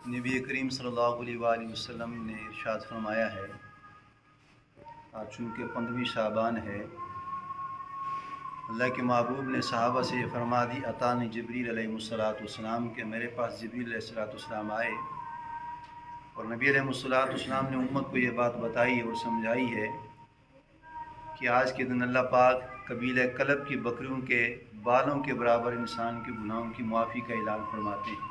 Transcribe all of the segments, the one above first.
نبی کریم صلی اللہ علیہ وآلہ وسلم نے ارشاد فرمایا ہے، آج چونکہ 15ویں شعبان ہے، اللہ کے محبوب نے صحابہ سے یہ فرما دی، اتانی جبریل علیہ السلام کہ میرے پاس جبریل علیہ السلام آئے اور نبی علیہ السلام نے امت کو یہ بات بتائی اور سمجھائی ہے کہ آج کے دن اللہ پاک قبیلہ کلب کی بکریوں کے بالوں کے برابر انسان کے گناہوں کی معافی کا اعلان فرماتے ہیں۔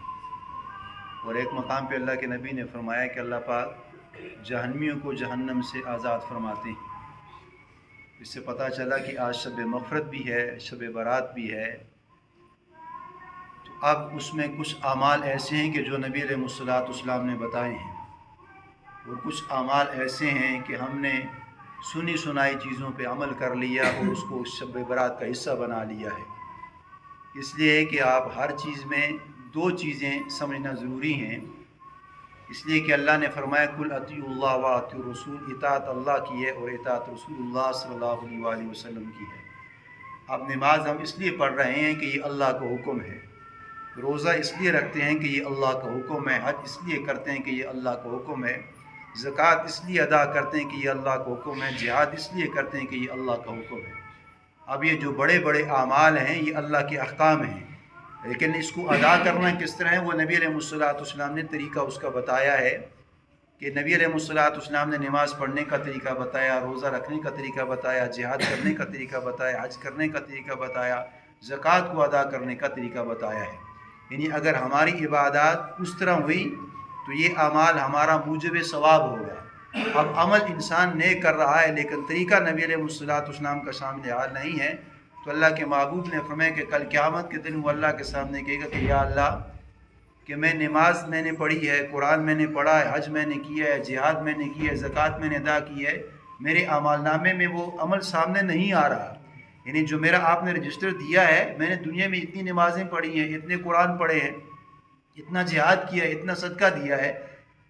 اور ایک مقام پہ اللہ کے نبی نے فرمایا کہ اللہ پاک جہنمیوں کو جہنم سے آزاد فرماتے ہیں۔ اس سے پتہ چلا کہ آج شب مغفرت بھی ہے، شب برات بھی ہے، تو اب اس میں کچھ اعمال ایسے ہیں کہ جو نبی علیہ السلام نے بتائے ہیں، اور کچھ اعمال ایسے ہیں کہ ہم نے سنی سنائی چیزوں پہ عمل کر لیا اور اس کو شب برات کا حصہ بنا لیا ہے۔ اس لیے کہ آپ ہر چیز میں دو چیزیں سمجھنا ضروری ہیں، اس لیے کہ اللہ نے فرمایا کل اطیعوا اللہ و اطیعوا الرسول، اطاعت اللہ کی ہے اور اطاعت رسول اللہ صلی اللہ علیہ وآلہ وسلم کی ہے۔ اب نماز ہم اس لیے پڑھ رہے ہیں کہ یہ اللہ کا حکم ہے، روزہ اس لیے رکھتے ہیں کہ یہ اللہ کا حکم ہے، حج اس لیے کرتے ہیں کہ یہ اللہ کا حکم ہے، زکوٰۃ اس لیے ادا کرتے ہیں کہ یہ اللہ کا حکم ہے، جہاد اس لیے کرتے ہیں کہ یہ اللہ کا حکم ہے۔ اب یہ جو بڑے بڑے اعمال ہیں یہ اللہ کے احکام ہیں، لیکن اس کو ادا کرنا کس طرح ہے وہ نبی علیہ السلام نے طریقہ اس کا بتایا ہے کہ نبی علیہ السلام نے نماز پڑھنے کا طریقہ بتایا، روزہ رکھنے کا طریقہ بتایا، جہاد کرنے کا طریقہ بتایا، حج کرنے کا طریقہ بتایا، زکوٰۃ کو ادا کرنے کا طریقہ بتایا ہے۔ یعنی اگر ہماری عبادات اس طرح ہوئی تو یہ اعمال ہمارا موجب ثواب ہوگا۔ اب عمل انسان نیک کر رہا ہے لیکن طریقہ نبی علیہ السلام کا شامل حال نہیں ہے، تو اللہ کے محبوب نے فرمایا کہ کل قیامت کے دن وہ اللہ کے سامنے کہے گا کہ یا اللہ کہ نماز میں نے پڑھی ہے، قرآن میں نے پڑھا ہے، حج میں نے کیا ہے، جہاد میں نے کیا ہے، زکوٰۃ میں نے ادا کی ہے، میرے اعمال نامے میں وہ عمل سامنے نہیں آ رہا۔ یعنی جو میرا آپ نے رجسٹر دیا ہے، میں نے دنیا میں اتنی نمازیں پڑھی ہیں، اتنے قرآن پڑھے ہیں، اتنا جہاد کیا ہے، اتنا صدقہ دیا ہے،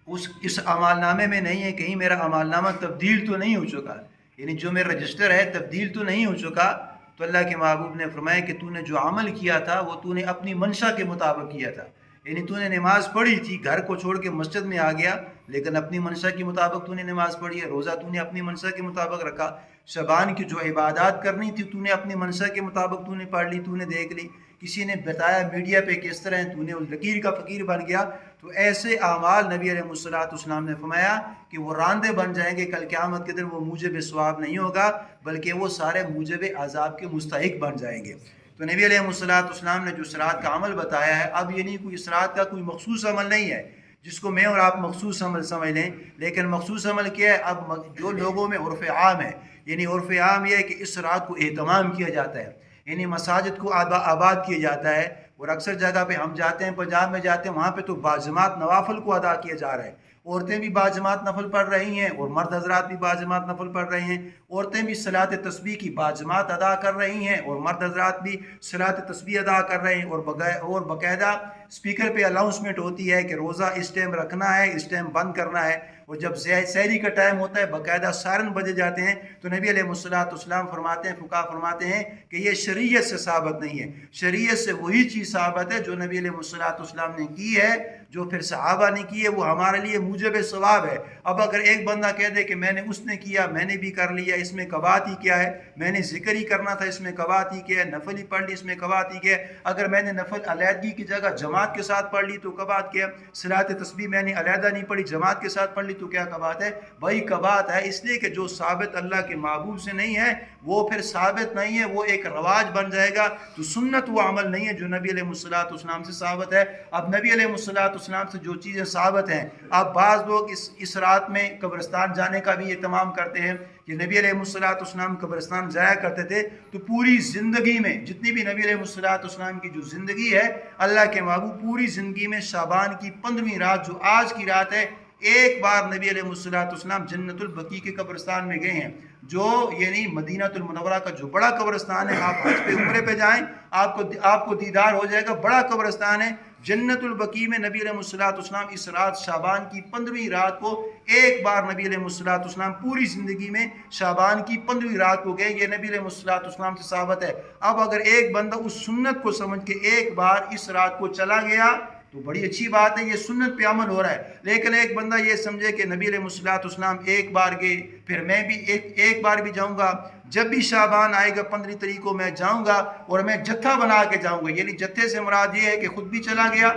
اس اعمال نامے میں نہیں ہے، کہیں میرا اعمال نامہ تبدیل تو نہیں ہو چکا، یعنی جو میرا رجسٹر ہے تبدیل تو نہیں ہو چکا۔ تو اللہ کے محبوب نے فرمایا کہ تو نے جو عمل کیا تھا وہ تو نے اپنی منشا کے مطابق کیا تھا، یعنی تو نے نماز پڑھی تھی، گھر کو چھوڑ کے مسجد میں آ گیا لیکن اپنی منشا کے مطابق تو نے نماز پڑھی ہے، روزہ تو نے اپنی منشا کے مطابق رکھا، شبان کی جو عبادات کرنی تھی تو نے اپنی منشا کے مطابق تو نے پڑھ لی، تو نے دیکھ لی، کسی نے بتایا میڈیا پہ کس طرح ہے، تو نے اس لکیر کا فقیر بن گیا۔ تو ایسے اعمال نبی علیہ السلام نے فرمایا کہ وہ راندے بن جائیں گے، کل قیامت کے دن وہ موجب ثواب نہیں ہوگا بلکہ وہ سارے موجب عذاب کے مستحق بن جائیں گے۔ تو نبی علیہ السلام نے جو صراط کا عمل بتایا ہے، اب یہ نہیں کوئی صراط کا کوئی مخصوص عمل نہیں ہے جس کو میں اور آپ مخصوص عمل سمجھ لیں، لیکن مخصوص عمل کیا ہے؟ اب جو لوگوں میں عرف عام ہے، یعنی عرف عام یہ ہے کہ اس صراط کو اہتمام کیا جاتا ہے، یعنی مساجد کو آباد کیا جاتا ہے، اور اکثر جگہ پہ ہم جاتے ہیں، پنجاب میں جاتے ہیں، وہاں پہ تو باجماعت نوافل کو ادا کیا جا رہا ہے، عورتیں بھی باجماعت نفل پڑھ رہی ہیں اور مرد حضرات بھی باجماعت نفل پڑھ رہے ہیں، عورتیں بھی صلاۃ تسبیح کی باجماعت ادا کر رہی ہیں اور مرد حضرات بھی صلاۃ تسبیح ادا کر رہے ہیں، اور باقاعدہ اسپیکر پہ اناؤنسمنٹ ہوتی ہے کہ روزہ اس ٹائم رکھنا ہے، اس ٹائم بند کرنا ہے، اور جب سحری کا ٹائم ہوتا ہے باقاعدہ سائرن بجے جاتے ہیں۔ تو نبی علیہ السلام فرماتے ہیں، فقہا فرماتے ہیں کہ یہ شریعت سے ثابت نہیں ہے، شریعت سے وہی چیز ثابت ہے جو نبی علیہ السلام نے کی ہے، جو پھر صحابہ نے کی ہے، وہ ہمارے لیے موجب ثواب ہے۔ اب اگر ایک بندہ کہہ دے کہ میں نے اس نے کیا، میں نے بھی کر لیا، اس میں قباحت ہی کیا ہے، میں نے ذکر ہی کرنا تھا، اس میں قباحت ہی کیا ہے، نفل ہی پڑھ لی، اس میں قباحت ہی کیا ہے، اگر میں نے نفل علیحدگی کی جگہ جماعت کے ساتھ پڑھ لی تو قباحت کیا ہے، صلاۃ تسبیح میں نے علیحدہ نہیں پڑھی، جماعت کے ساتھ پڑھ لی تو کیا قباحت ہے؟ وہی قباحت ہے، اس لیے کہ جو ثابت اللہ کے محبوب سے نہیں ہے وہ پھر ثابت نہیں ہے، وہ ایک رواج بن جائے گا، تو سنت وہ عمل نہیں ہے جو نبی علیہ السلام سے ثابت ہے۔ اب نبی علیہ السلام سے جو چیزیں ثابت ہیں، اب بعض لوگ اس رات میں قبرستان جانے کا بھی اہتمام کرتے ہیں کہ نبی علیہ السلام قبرستان جایا کرتے تھے، تو پوری زندگی میں جتنی بھی نبی علیہ السلام کی جو زندگی ہے، اللہ کے محبوب پوری زندگی میں شعبان کی 15ویں رات جو آج کی رات ہے، ایک بار نبی علیہ السلام جنت البقیع کے قبرستان میں گئے ہیں، جو یعنی مدینہ المنورہ کا جو بڑا قبرستان ہے، آپ حج پہ عمرے پہ جائیں آپ کو دیدار ہو جائے گا، بڑا قبرستان ہے جنت البقیع میں۔ نبی علیہ السلام اس رات شعبان کی 15ویں رات کو ایک بار نبی علیہ السلام پوری زندگی میں شعبان کی 15ویں رات کو گئے، یہ نبی علیہ السلام سے ثابت ہے۔ اب اگر ایک بندہ اس سنت کو سمجھ کے ایک بار اس رات کو چلا گیا تو بڑی اچھی بات ہے، یہ سنت پہ عمل ہو رہا ہے۔ لیکن ایک بندہ یہ سمجھے کہ نبی علیہ الصلوۃ والسلام ایک بار گئے، پھر میں بھی ایک بار بھی جاؤں گا، جب بھی شعبان آئے گا 15 تاریخ کو میں جاؤں گا اور میں جتھا بنا کے جاؤں گا، یعنی جتھے سے مراد یہ ہے کہ خود بھی چلا گیا،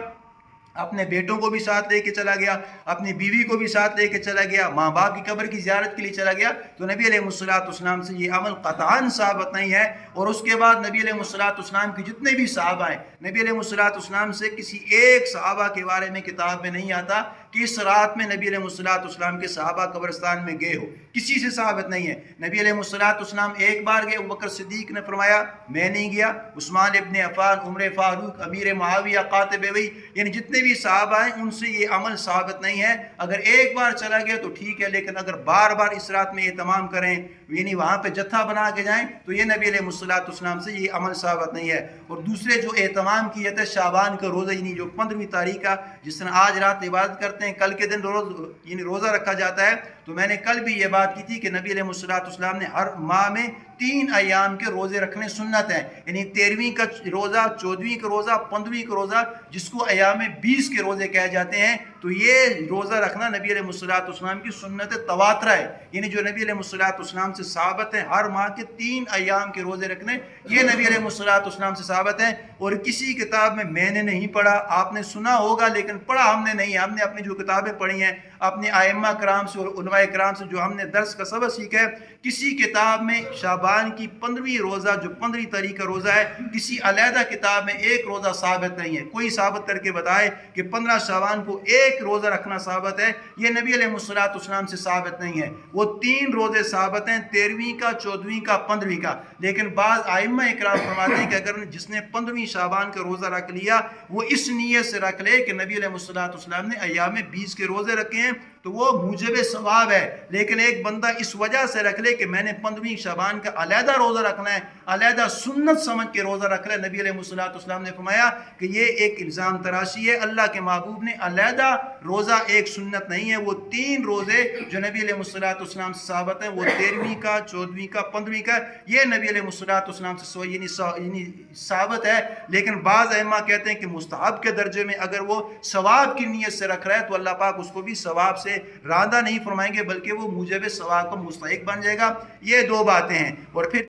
اپنے بیٹوں کو بھی ساتھ لے کے چلا گیا، اپنی بیوی کو بھی ساتھ لے کے چلا گیا، ماں باپ کی قبر کی زیارت کے لیے چلا گیا، تو نبی علیہ الصلوۃ والسلام سے یہ عمل قطعاً ثابت نہیں ہے۔ اور اس کے بعد نبی علیہ الصلوۃ والسلام کے جتنے بھی صحابہ ہیں، نبی علیہ الصلوۃ والسلام سے کسی ایک صحابہ کے بارے میں کتاب میں نہیں آتا کہ اس رات میں نبی علیہ الصلوۃ والسلام کے صحابہ قبرستان میں گئے ہو، کسی سے ثابت نہیں ہے۔ نبی علیہ الصلوۃ والسلام ایک بار گئے، ابوبکر صدیق نے فرمایا میں نہیں گیا، عثمان ابن عفان، عمر فاروق، امیر معاویہ، قاتب وحی، یعنی جتنے بھی صحابہ ہیں ان سے یہ عمل ثابت نہیں ہے۔ اگر ایک بار چلا گیا تو ٹھیک ہے، لیکن اگر بار بار اس رات میں اہتمام کریں، یعنی وہاں پہ جتھا بنا کے جائیں، تو یہ نبی علیہ الصلوۃ والسلام سے یہ عمل ثابت نہیں ہے۔ اور دوسرے جو اہتمام کی جاتا ہے شعبان کا روزہ، یعنی جو 15ویں تاریخ کا، جس طرح آج رات عبادت کرتے ہیں، کل کے دن روزہ رکھا جاتا ہے، تو میں نے کل بھی یہ بات کی تھی کہ نبی علیہ الصلوۃ والسلام نے ہر ماہ میں 3 ایام کے روزے رکھنے سنت ہیں، یعنی 13ویں کا روزہ، 14ویں کا روزہ، 15ویں کا روزہ، جس کو ایام 20 کے روزے کہے جاتے ہیں، تو یہ روزہ رکھنا نبی علیہ الصلوۃ والسلام کی سنت تواترہ ہے، یعنی جو نبی علیہ الصلوۃ والسلام سے ثابت ہے ہر ماہ کے 3 ایام کے روزے رکھنے، یہ نبی علیہ الصلوۃ والسلام سے ثابت ہے۔ اور کسی کتاب میں نے نہیں پڑھا، آپ نے سنا ہوگا لیکن پڑھا ہم نے نہیں، ہم نے اپنی جو کتابیں پڑھی ہیں، اپنے ائمہ کرام سے اور علماء کرام سے جو ہم نے درس کا سبق سیکھا ہے، کسی کتاب میں شعبان کی 15ویں روزہ جو 15 تاریخ کا روزہ ہے، کسی علیحدہ کتاب میں ایک روزہ ثابت نہیں ہے۔ کوئی ثابت کر کے بتائے کہ 15 شعبان کو ایک روزہ رکھنا ثابت ہے، یہ نبی علیہ الصلوۃ والسلام سے ثابت نہیں ہے۔ وہ 3 روزے ثابت ہیں، 13ویں کا، 14ویں کا، 15ویں کا، لیکن بعض ائمہ اکرام فرماتے ہیں کہ اگر جس نے 15ویں شعبان کا روزہ رکھ لیا، وہ اس نیت سے رکھ لے کہ نبی علیہ الصلوۃ والسلام نے ایام 20 کے روزے رکھے ہیں، تو وہ موجب ثواب ہے۔ لیکن ایک بندہ اس وجہ سے رکھ لے کہ میں نے 15ویں شعبان کا علیحدہ روزہ رکھنا ہے، علیحدہ سنت سمجھ کے روزہ رکھ لے، نبی علیہ الصلوۃ والسلام نے فرمایا کہ یہ ایک الزام تراشی ہے۔ اللہ کے محبوب نے علیحدہ روزہ ایک سنت نہیں ہے، وہ 3 روزے جو نبی علیہ الصلوۃ والسلام سے ثابت ہیں، وہ 13ویں کا، 14ویں کا، 15ویں کا، یہ نبی علیہ الصلوۃ والسلام سے یعنی ثابت ہے۔ لیکن بعض ائمہ کہتے ہیں کہ مستحب کے درجے میں اگر وہ ثواب کی نیت سے رکھ رہا ہے تو اللہ پاک اس کو بھی ثواب سے راندہ نہیں فرمائیں گے، بلکہ وہ موجب ثواب کا مستحق بن جائے گا۔ یہ 2 باتیں ہیں۔ اور پھر